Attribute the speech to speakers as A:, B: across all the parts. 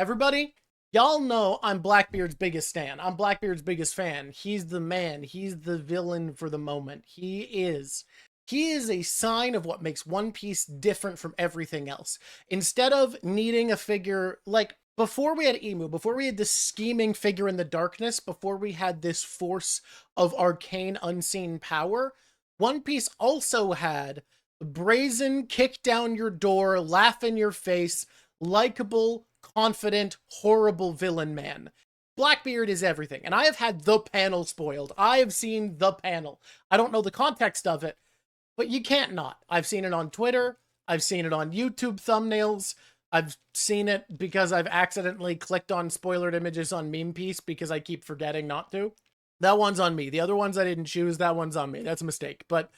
A: Everybody, y'all know I'm Blackbeard's biggest stan. I'm Blackbeard's biggest fan. He's the man. He's the villain for the moment. He is a sign of what makes One Piece different from everything else. Instead of needing a figure like before we had Emu, before we had this scheming figure in the darkness, before we had this force of arcane unseen power, One Piece also had brazen, kick down your door, laugh in your face, likable, confident, horrible villain man. Blackbeard is everything, and I have had the panel spoiled. I have seen the panel. I don't know the context of it, but you can't not. I've seen it on Twitter. I've seen it on YouTube thumbnails. I've seen it because I've accidentally clicked on spoilered images on Meme Piece because I keep forgetting not to. That one's on me. The other ones I didn't choose, that one's on me. That's a mistake. But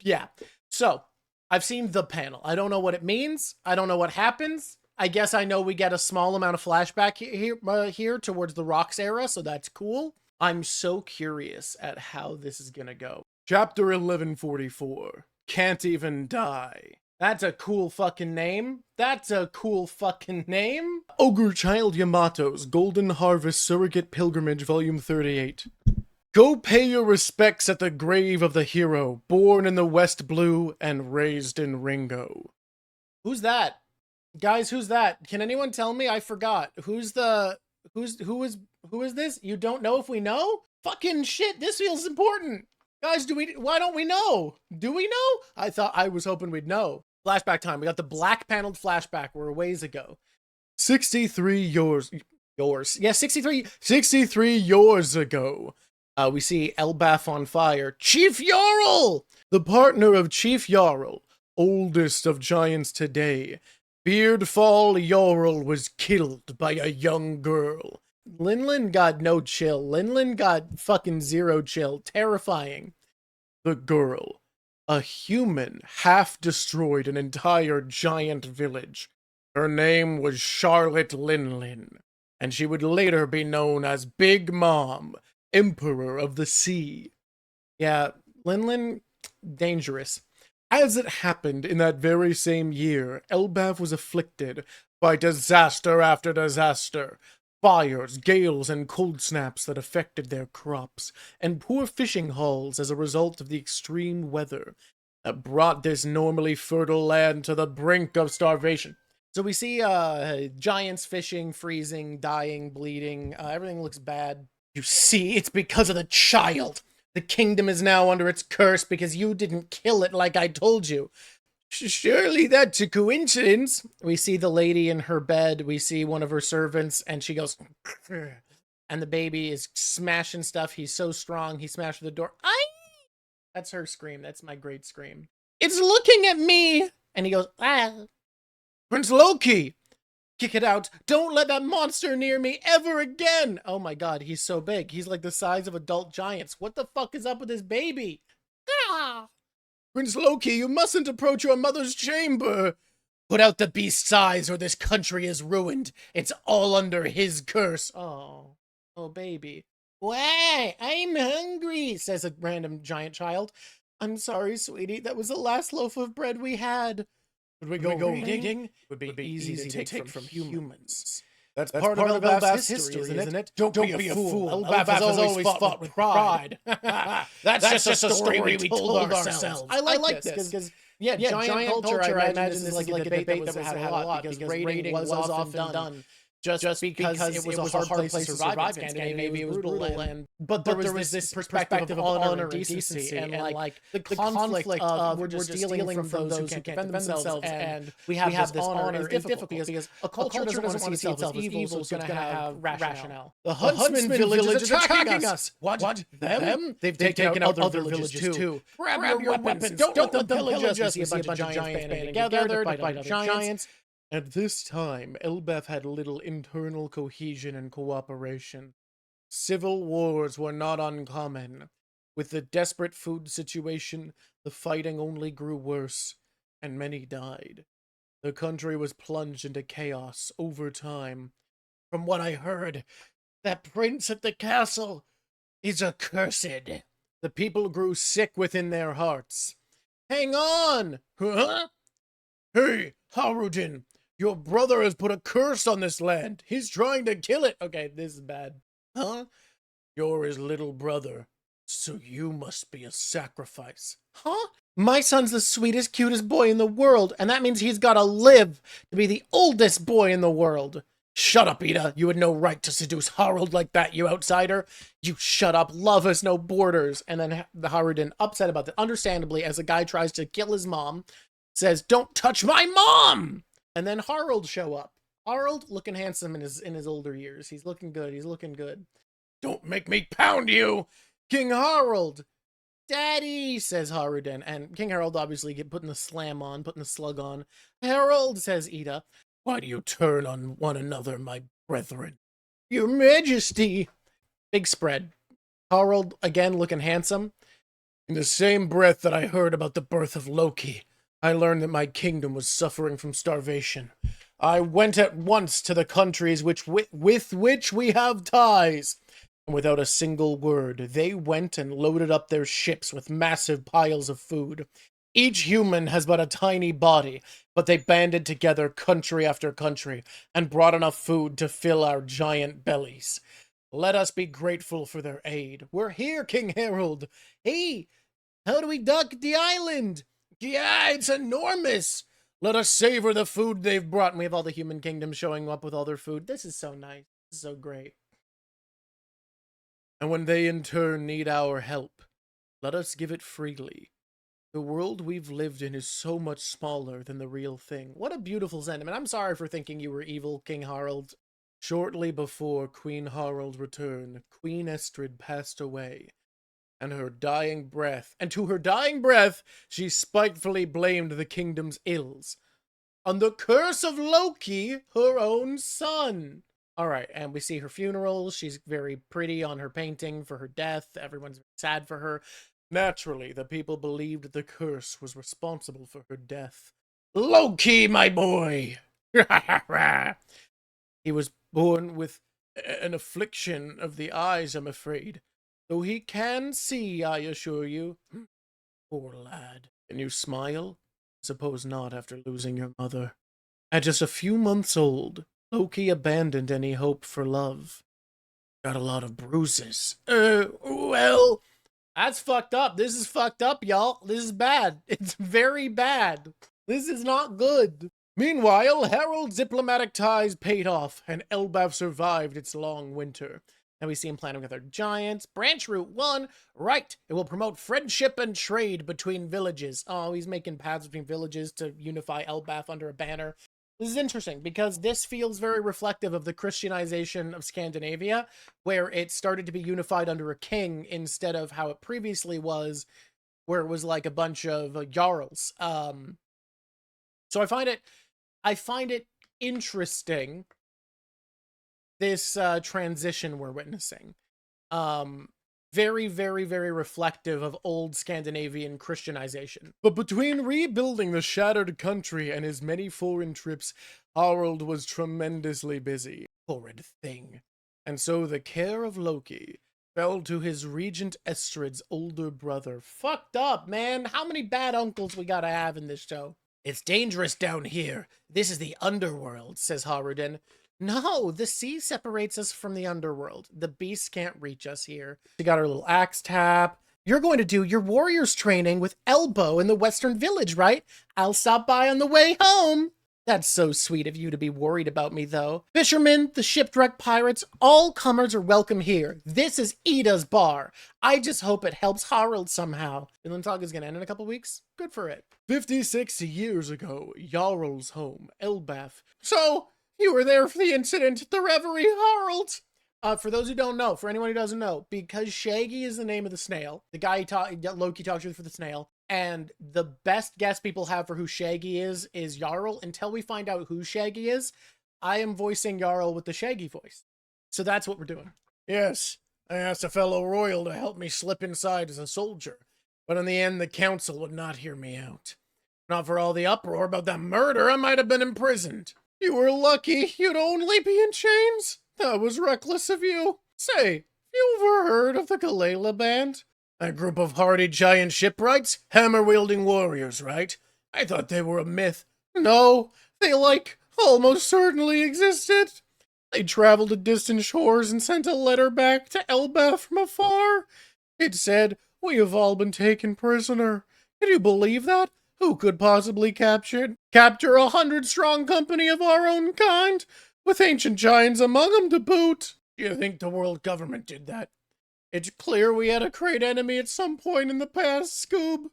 A: yeah. So, I've seen the panel. I don't know what it means. I don't know what happens. I guess I know we get a small amount of flashback here towards the Rocks era, so that's cool. I'm so curious at how this is gonna go. Chapter 1144. Can't Even Die. That's a cool fucking name. That's a cool fucking name. Ogre Child Yamato's Golden Harvest Surrogate Pilgrimage, Volume 38. Go pay your respects at the grave of the hero, born in the West Blue and raised in Ringo. Who's that? Guys, who's that? Can anyone tell me? I forgot. Who is this? You don't know if we know? Fucking shit, this feels important. Guys, why don't we know? Do we know? I was hoping we'd know. Flashback time. We got the black paneled flashback. We're a ways ago. 63 yours. Yeah, 63 years ago. We see Elbaf on fire. Chief Yarl! The partner of Chief Yarl, oldest of giants today, Beardfall Yarl, was killed by a young girl. Linlin got no chill. Linlin got fucking zero chill. Terrifying. The girl, a human, half destroyed an entire giant village. Her name was Charlotte Linlin, and she would later be known as Big Mom, Emperor of the Sea. Yeah, Linlin, dangerous. As it happened in that very same year, Elbaf was afflicted by disaster after disaster. Fires, gales, and cold snaps that affected their crops, and poor fishing hauls as a result of the extreme weather that brought this normally fertile land to the brink of starvation. So we see giants fishing, freezing, dying, bleeding. Everything looks bad. You see, it's because of the child. The kingdom is now under its curse because you didn't kill it like I told you. Surely that's a coincidence. We see the lady in her bed. We see one of her servants, and she goes, and the baby is smashing stuff. He's so strong. He smashed the door. That's her scream. That's my great scream. It's looking at me. And he goes, Prince Loki. Kick it out. Don't let that monster near me ever again. Oh my god, he's so big. He's like the size of adult giants. What the fuck is up with this baby? Prince Loki, you mustn't approach your mother's chamber. Put out the beast's eyes or this country is ruined. It's all under his curse. Oh baby. Why? I'm hungry, says a random giant child. I'm sorry, sweetie. That was the last loaf of bread we had. Would we go reading? Would be easy to take from humans. That's part of Elbaf's history, isn't it? Don't be a fool. Elbaf has always fought with pride. That's just a story we told ourselves. I like this because giant culture, I imagine this is like a debate that was had a lot because raiding was often done. Just because it was a hard place to survive in Scandinavia, maybe it was brutal, but there was this perspective of honor and decency, and like the conflict of we're just stealing from those who can't defend themselves, and we have this honor is difficult because a culture doesn't want to see itself as evil, so it's going to have rationale. The Huntsman village is attacking us. What? Them? They've taken out other villages too. Grab your weapons. Don't let them pillage us. We see a bunch of giants banding together to fight other giants. At this time, Elbaf had little internal cohesion and cooperation. Civil wars were not uncommon. With the desperate food situation, the fighting only grew worse, and many died. The country was plunged into chaos over time. From what I heard, that prince at the castle is accursed. The people grew sick within their hearts. Hang on! Huh? Hey, Harudin! Your brother has put a curse on this land. He's trying to kill it. Okay, this is bad. Huh? You're his little brother, so you must be a sacrifice. Huh? My son's the sweetest, cutest boy in the world, and that means he's gotta live to be the oldest boy in the world. Shut up, Ida. You had no right to seduce Harold like that, you outsider. You shut up. Love has no borders. And then the Haruden, upset about that, understandably, as a guy tries to kill his mom, says, "Don't touch my mom!" And then Harold show up. Harold looking handsome in his older years. He's looking good. He's looking good. "Don't make me pound you, King Harold." "Daddy," says Haruden, and King Harold obviously putting the slam on, putting the slug on. "Harold," says Ida. "Why do you turn on one another, my brethren?" "Your Majesty." Big spread. Harold, again, looking handsome. "In the same breath that I heard about the birth of Loki, I learned that my kingdom was suffering from starvation. I went at once to the countries with which we have ties. And without a single word, they went and loaded up their ships with massive piles of food. Each human has but a tiny body, but they banded together country after country and brought enough food to fill our giant bellies. Let us be grateful for their aid. We're here, King Harold. Hey, how do we dock the island? Yeah, it's enormous. Let us savor the food they've brought." And we have all the human kingdom showing up with all their food. This is so nice. This is so great. "And when they in turn need our help, let us give it freely. The world we've lived in is so much smaller than the real thing." What a beautiful sentiment. I'm sorry for thinking you were evil, King Harold. "Shortly before Queen Harold's return, Queen Estrid passed away, and to her dying breath, she spitefully blamed the kingdom's ills on the curse of Loki, her own son." All right, and we see her funeral. She's very pretty on her painting for her death. Everyone's sad for her. "Naturally, the people believed the curse was responsible for her death. Loki, my boy! He was born with an affliction of the eyes, I'm afraid. Though he can see, I assure you. Poor lad. Can you smile? Suppose not after losing your mother. At just a few months old, Loki abandoned any hope for love. Got a lot of bruises. Well, that's fucked up. This is fucked up, y'all. This is bad. It's very bad. This is not good. Meanwhile, Harold's diplomatic ties paid off, and Elbaf survived its long winter. Now we see him planning with other giants. Branch Route 1, right. It will promote friendship and trade between villages. Oh, he's making paths between villages to unify Elbaf under a banner. This is interesting because this feels very reflective of the Christianization of Scandinavia, where it started to be unified under a king instead of how it previously was, where it was like a bunch of jarls. So I find it interesting, this transition we're witnessing. Very, very, very reflective of old Scandinavian Christianization. But between rebuilding the shattered country and his many foreign trips, Harold was tremendously busy. Horrid thing. And so the care of Loki fell to his regent Estrid's older brother. Fucked up, man. How many bad uncles we gotta have in this show? "It's dangerous down here. This is the underworld," says Haruden. "No, the sea separates us from the underworld. The beasts can't reach us here." She got her little axe tap. "You're going to do your warriors training with Elbow in the Western Village, right? I'll stop by on the way home." "That's so sweet of you to be worried about me, though. Fishermen, the shipwrecked pirates, all comers are welcome here. This is Ida's bar. I just hope it helps Harold somehow." Vinland Saga's gonna end in a couple weeks. Good for it. 56 years ago, Jarl's home, Elbaf. "So, you were there for the incident at the Reverie, Harold." For those who don't know, for anyone who doesn't know, because Shaggy is the name of the snail, the guy Loki talks to for the snail, and the best guess people have for who Shaggy is Jarl. Until we find out who Shaggy is, I am voicing Jarl with the Shaggy voice. So that's what we're doing. "Yes, I asked a fellow royal to help me slip inside as a soldier, but in the end the council would not hear me out. Not for all the uproar about that murder, I might have been imprisoned." "You were lucky you'd only be in chains. That was reckless of you. Say, you ever heard of the Galala Band? A group of hardy giant shipwrights, hammer-wielding warriors, right? I thought they were a myth. No, they, almost certainly existed. They traveled to distant shores and sent a letter back to Elbaf from afar. It said, "We have all been taken prisoner." Can you believe that? Who could possibly capture 100-strong company of our own kind, with ancient giants among them to boot? Do you think the world government did that? It's clear we had a great enemy at some point in the past, Scoob,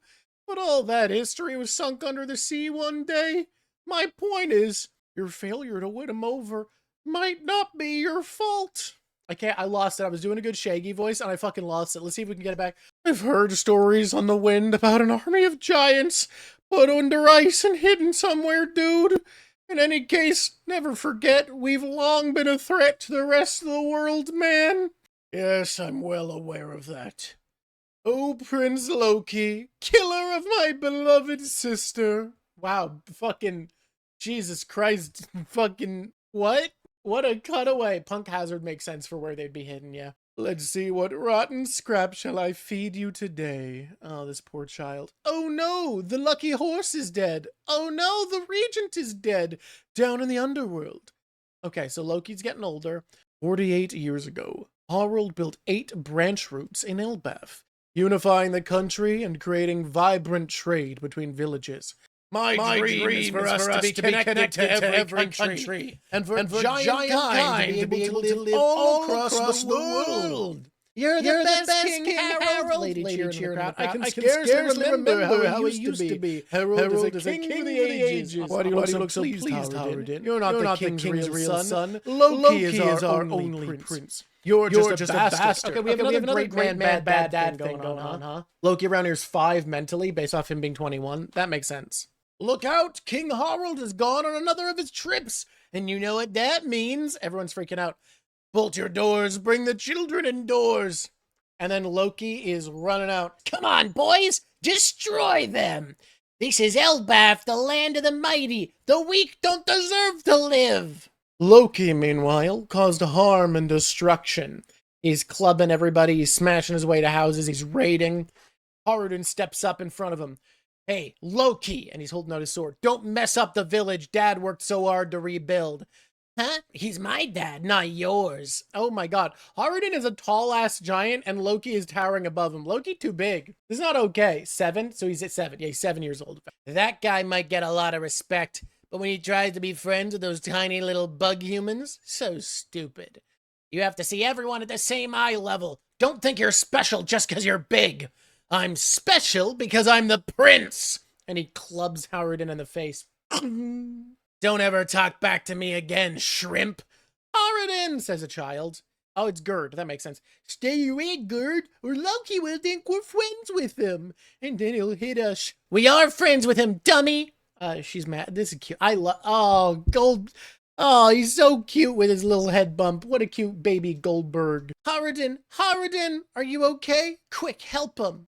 A: but all that history was sunk under the sea one day. My point is, your failure to win him over might not be your fault. I lost it. I was doing a good Shaggy voice, and I fucking lost it. Let's see if we can get it back. I've heard stories on the wind about an army of giants put under ice and hidden somewhere, dude. In any case, never forget, we've long been a threat to the rest of the world, man. Yes, I'm well aware of that. Oh, Prince Loki, killer of my beloved sister. Wow, fucking Jesus Christ, fucking what? What a cutaway. Punk Hazard makes sense for where they'd be hidden, yeah. Let's see, what rotten scrap shall I feed you today? Oh, this poor child. Oh no, the lucky horse is dead. Oh no, the regent is dead. Down in the underworld. Okay, so Loki's getting older. 48 years ago, Harald built 8 branch routes in Elbaf, unifying the country and creating vibrant trade between villages. My dream is for us to be connected to every country, and for giant kind to be able to live all across the world. You're the best King Harold, lady cheering crowd. I can scarcely remember how it used to be. Harold is a king of the ages. Why do you look so pleased, Howard? You're not the king's real son. Loki is our only prince. You're just a bastard. Okay, we have another great man, bad dad thing going on, huh? Loki around here is 5 mentally, based off him being 21. That makes sense. Look out! King Harald has gone on another of his trips, and you know what that means. Everyone's freaking out. Bolt your doors, bring the children indoors. And then Loki is running out. Come on, boys! Destroy them! This is Elbaf, the land of the mighty. The weak don't deserve to live. Loki, meanwhile, caused harm and destruction. He's clubbing everybody, he's smashing his way to houses, he's raiding. Haraldin steps up in front of him. Hey, Loki, and he's holding out his sword. Don't mess up the village Dad worked so hard to rebuild. Huh? He's my dad, not yours. Oh my god. Haraldin is a tall-ass giant, and Loki is towering above him. Loki too big. This is not okay. 7? So he's at 7. Yeah, he's 7 years old. That guy might get a lot of respect, but when he tries to be friends with those tiny little bug humans, so stupid. You have to see everyone at the same eye level. Don't think you're special just because you're big. I'm special because I'm the prince. And he clubs Haraldin in the face. Don't ever talk back to me again, shrimp. Haraldin, says a child. Oh, it's Gerd. That makes sense. Stay away, Gerd, or Loki will think we're friends with him. And then he'll hit us. We are friends with him, dummy. She's mad. This is cute. Oh, Gold. Oh, he's so cute with his little head bump. What a cute baby Goldberg. Haraldin, are you okay? Quick, help him.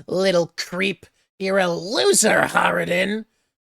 A: Little creep. You're a loser, Haraldin.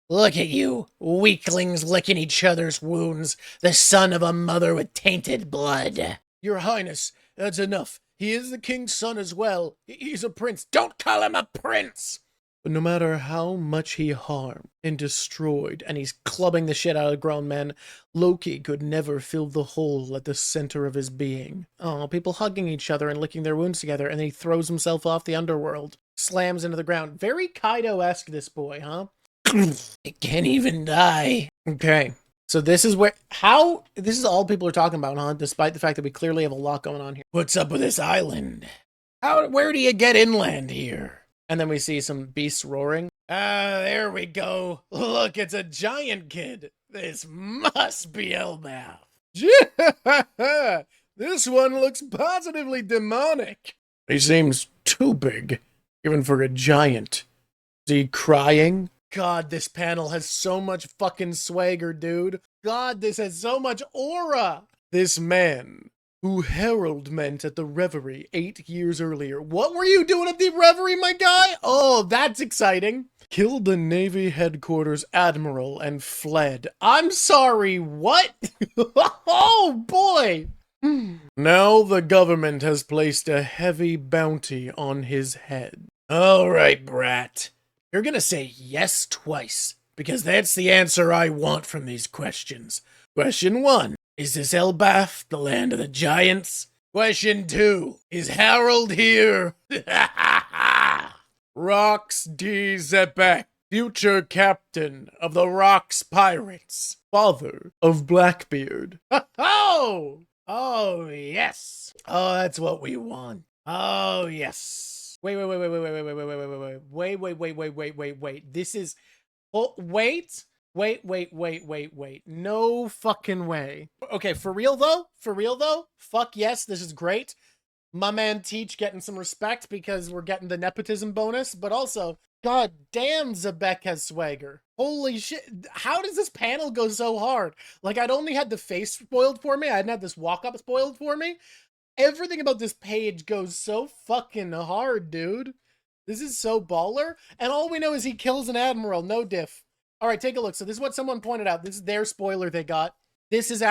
A: Look at you, weaklings licking each other's wounds, the son of a mother with tainted blood. Your Highness, that's enough. He is the king's son as well. He's a prince. Don't call him a prince! But no matter how much he harmed and destroyed, and he's clubbing the shit out of grown men, Loki could never fill the hole at the center of his being. Oh, people hugging each other and licking their wounds together, and then he throws himself off the underworld. Slams into the ground. Very Kaido-esque, this boy, huh? It can't even die. Okay. So this is this is all people are talking about, huh? Despite the fact that we clearly have a lot going on here. What's up with this island? Where do you get inland here? And then we see some beasts roaring. There we go. Look, it's a giant kid. This must be Elbaf. This one looks positively demonic. He seems too big, even for a giant. Is he crying? God, this panel has so much fucking swagger, dude. God, this has so much aura. This man, who Harold met at the Reverie 8 years earlier. What were you doing at the Reverie, my guy? Oh, that's exciting. Killed the Navy headquarters admiral and fled. I'm sorry, what? Oh, boy. Now the government has placed a heavy bounty on his head. All right, brat. You're gonna say yes twice, because that's the answer I want from these questions. Question 1. Is this Elbaf, the land of the giants? Question 2. Is Harold here? Rox D. Xebec, future captain of the Rox Pirates, father of Blackbeard. Oh, yes. Oh, that's what we want. Oh, yes. Wait. This is... Oh, wait. No fucking way. Okay, for real though, fuck yes, this is great. My man Teach getting some respect because we're getting the nepotism bonus, but also, god damn, Xebec has swagger. Holy shit, how does this panel go so hard? Like, I'd only had the face spoiled for me, I hadn't had this walk-up spoiled for me. Everything about this page goes so fucking hard, dude. This is so baller, and all we know is he kills an admiral, no diff. All right, take a look. So this is what someone pointed out. This is their spoiler they got. This is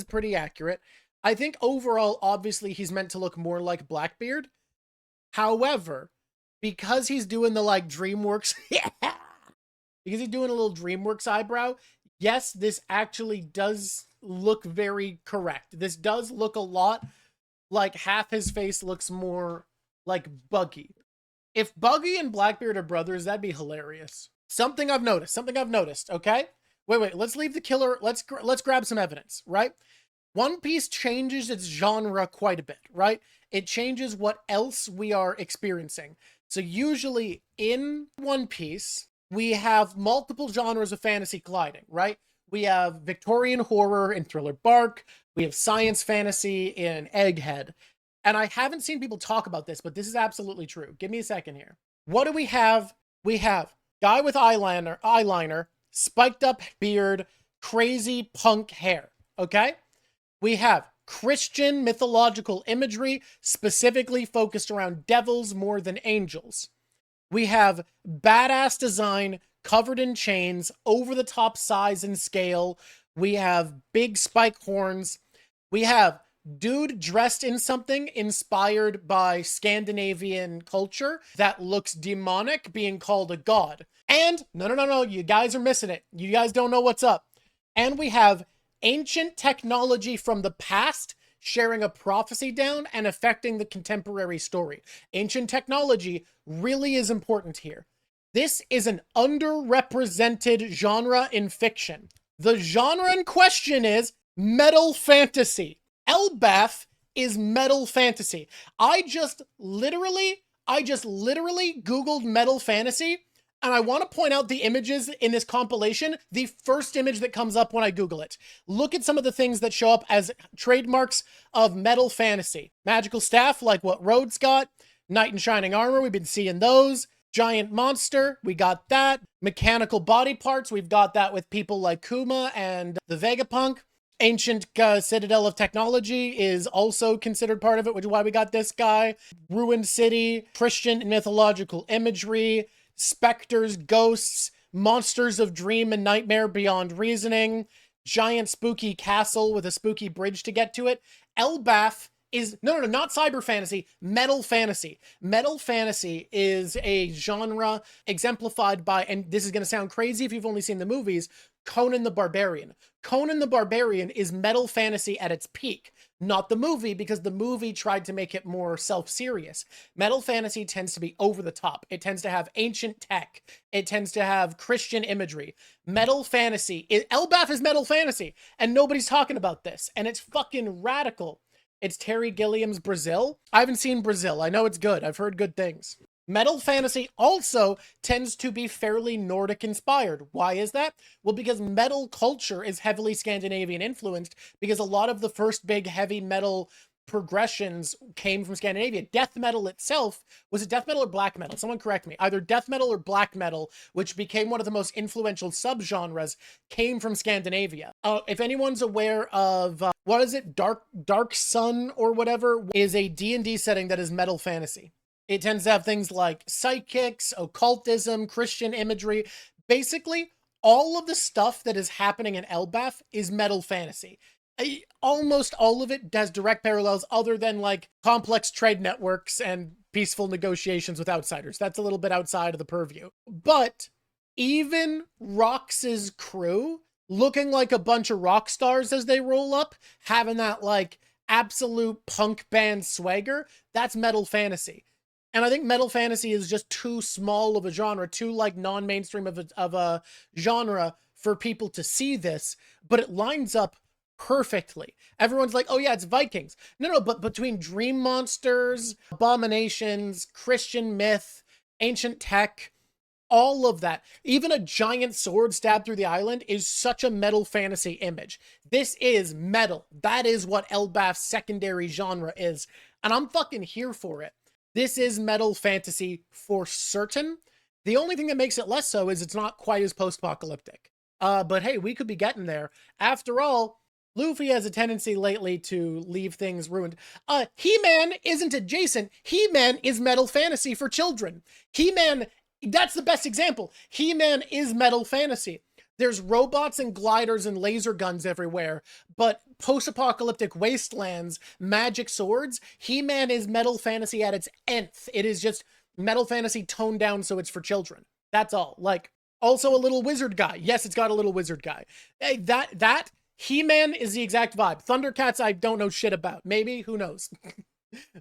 A: pretty accurate. I think overall, obviously, he's meant to look more like Blackbeard. However, because he's doing the, like, DreamWorks... because he's doing a little DreamWorks eyebrow, yes, this actually does look very correct. This does look a lot like half his face looks more like Buggy. If Buggy and Blackbeard are brothers, that'd be hilarious. Something I've noticed, okay? Wait, let's leave the killer, let's grab some evidence, right? One Piece changes its genre quite a bit, right? It changes what else we are experiencing. So usually in One Piece, we have multiple genres of fantasy colliding, right? We have Victorian horror in Thriller Bark, we have science fantasy in Egghead, and I haven't seen people talk about this, but this is absolutely true. Give me a second here. What do we have? We have guy with eyeliner, spiked up beard, crazy punk hair, okay? We have Christian mythological imagery, specifically focused around devils more than angels. We have badass design, covered in chains, over-the-top size and scale. We have big spike horns. We have dude dressed in something inspired by Scandinavian culture that looks demonic, being called a god. And, no, you guys are missing it. You guys don't know what's up. And we have ancient technology from the past sharing a prophecy down and affecting the contemporary story. Ancient technology really is important here. This is an underrepresented genre in fiction. The genre in question is metal fantasy. Elbaf is metal fantasy. I just literally Googled metal fantasy, and I want to point out the images in this compilation. The first image that comes up when I Google it. Look at some of the things that show up as trademarks of metal fantasy. Magical staff, like what Rhodes got. Knight in shining armor, we've been seeing those. Giant monster, we got that. Mechanical body parts, we've got that with people like Kuma and the Vegapunk. Ancient Citadel of Technology is also considered part of it, which is why we got this guy. Ruined City, Christian and mythological imagery, specters, ghosts, monsters of dream and nightmare beyond reasoning, giant spooky castle with a spooky bridge to get to it. Elbaf is, no, not cyber fantasy, metal fantasy. Metal fantasy is a genre exemplified by, and this is going to sound crazy if you've only seen the movies, Conan the Barbarian. Conan the Barbarian is metal fantasy at its peak. Not the movie, because the movie tried to make it more self-serious. Metal fantasy tends to be over the top. It tends to have ancient tech. It tends to have Christian imagery. Metal fantasy, Elbaf is metal fantasy, and nobody's talking about this, and it's fucking radical. It's Terry Gilliam's Brazil. I haven't seen Brazil. I know it's good. I've heard good things. Metal fantasy also tends to be fairly Nordic inspired. Why is that? Well, because metal culture is heavily Scandinavian influenced, because a lot of the first big heavy metal progressions came from Scandinavia. Death metal itself, was it death metal or black metal? Someone correct me. Either death metal or black metal, which became one of the most influential subgenres, came from Scandinavia. If anyone's aware of, what is it? Dark Sun or whatever, is a D&D setting that is metal fantasy. It tends to have things like psychics, occultism, Christian imagery. Basically, all of the stuff that is happening in Elbaf is metal fantasy. Almost all of it has direct parallels other than like complex trade networks and peaceful negotiations with outsiders. That's a little bit outside of the purview. But even Rox's crew looking like a bunch of rock stars as they roll up, having that like absolute punk band swagger, that's metal fantasy. And I think metal fantasy is just too small of a genre, too like non-mainstream of a genre for people to see this, but it lines up perfectly. Everyone's like, oh yeah, it's Vikings. No, but between dream monsters, abominations, Christian myth, ancient tech, all of that, even a giant sword stabbed through the island is such a metal fantasy image. This is metal. That is what Elbaf's secondary genre is. And I'm fucking here for it. This is metal fantasy for certain. The only thing that makes it less so is it's not quite as post-apocalyptic. But hey, we could be getting there. After all, Luffy has a tendency lately to leave things ruined. He-Man isn't adjacent. He-Man is metal fantasy for children. He-Man, that's the best example. He-Man is metal fantasy. There's robots and gliders and laser guns everywhere, but post-apocalyptic wastelands, magic swords, He-Man is metal fantasy at its nth. It is just metal fantasy toned down so it's for children. That's all. Like, also a little wizard guy. Yes, it's got a little wizard guy. Hey, that He-Man is the exact vibe. Thundercats, I don't know shit about. Maybe, who knows?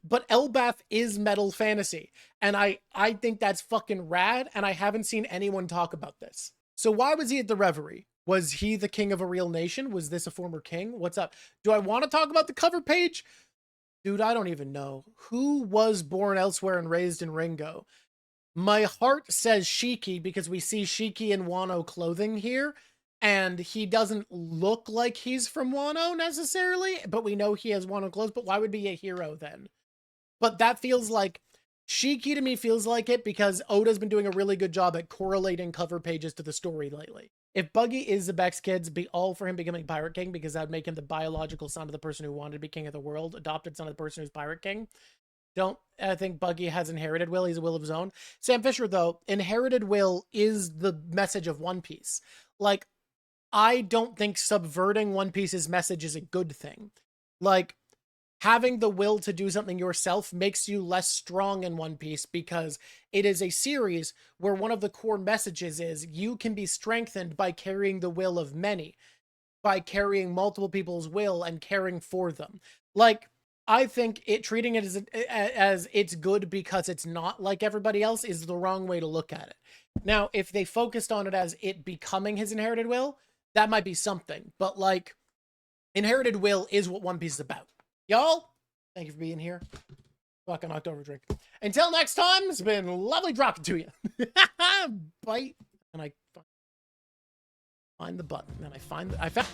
A: But Elbaf is metal fantasy, and I think that's fucking rad, and I haven't seen anyone talk about this. So why was he at the Reverie? Was he the king of a real nation? Was this a former king? What's up? Do I want to talk about the cover page? Dude, I don't even know. Who was born elsewhere and raised in Ringo? My heart says Shiki because we see Shiki in Wano clothing here, and he doesn't look like he's from Wano necessarily, but we know he has Wano clothes, but why would he be a hero then? But that feels like, Shiki to me feels like it because Oda's been doing a really good job at correlating cover pages to the story lately. If Buggy is Xebec's kids, be all for him becoming Pirate King because that would make him the biological son of the person who wanted to be king of the world, adopted son of the person who's Pirate King. I think Buggy has inherited will. He's a will of his own. Sam Fisher, though, inherited will is the message of One Piece. Like, I don't think subverting One Piece's message is a good thing. Like, having the will to do something yourself makes you less strong in One Piece because it is a series where one of the core messages is you can be strengthened by carrying the will of many, by carrying multiple people's will and caring for them. Like, I think treating it as it's good because it's not like everybody else is the wrong way to look at it. Now, if they focused on it as it becoming his inherited will, that might be something. But, like, inherited will is what One Piece is about. Y'all, thank you for being here. Fucking October drink. Until next time, it's been lovely dropping to you. Bite. And I find the button. And I found